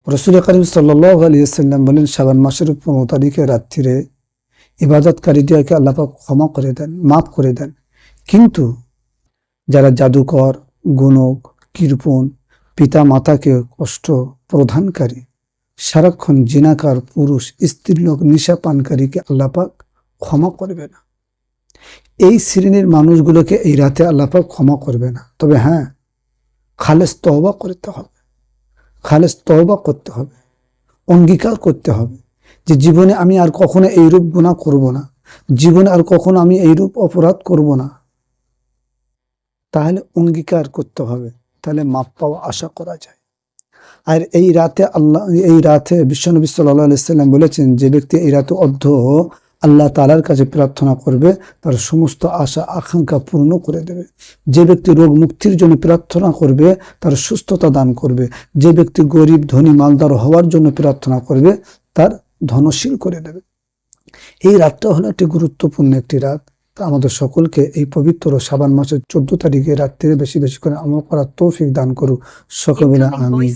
রাসূল করিম সাল্লাল্লাহু আলাইহি ওয়াসাল্লাম বলেন, শাবান মাসের 15 তারিখে রাত্রিরে ইবাদতকারীদেরকে আল্লাহ পাক ক্ষমা করে দেন, মাফ করে দেন। কিন্তু যারা জাদুকর, গুণক, কৃপণ, পিতা মাতাকে কষ্ট প্রদানকারী, সারাক্ষণ জিনাকার পুরুষ, স্ত্রীলোক, নেশা পানকারীকে আল্লাহ পাক ক্ষমা করবে না। এই শ্রেণীর মানুষগুলোকে এই রাতে আল্লাহ পাক ক্ষমা করবে না। তবে হ্যাঁ, খালেস তওবা করতে হবে, খালেস তওবা করতে হবে, অঙ্গীকার করতে হবে যে জীবনে আমি আর কখনো এইরূপ গুনাহ করব না, জীবনে আর কখনো আমি এইরূপ অপরাধ করব না। তাহলে অঙ্গীকার করতে হবে, তাহলে মাপ পাওয়া আশা করা যায়। আর এই রাতে বিশ্বনবী সাল্লাল্লাহু আলাইহি ওয়াসাল্লাম বলেছেন, যে ব্যক্তি এই রাতে আল্লাহ তাআলার কাছে প্রার্থনা করবে, তার সমস্ত আশা আকাঙ্ক্ষা পূর্ণ করে দেবে। যে ব্যক্তি রোগ মুক্তির জন্য প্রার্থনা করবে, তার সুস্থতা দান করবে। যে ব্যক্তি গরিব, ধনী, মালদার হওয়ার জন্য প্রার্থনা করবে, তার ধনশীল করে দেবে। এই রাতটা হলো একটি গুরুত্বপূর্ণ একটি রাত। তা আমাদের সকলকে এই পবিত্র শাবান মাসের 14 তারিখে রাত্রিরে বেশি বেশি করে আমল করার তৌফিক দান করুক। সকলে আমিন।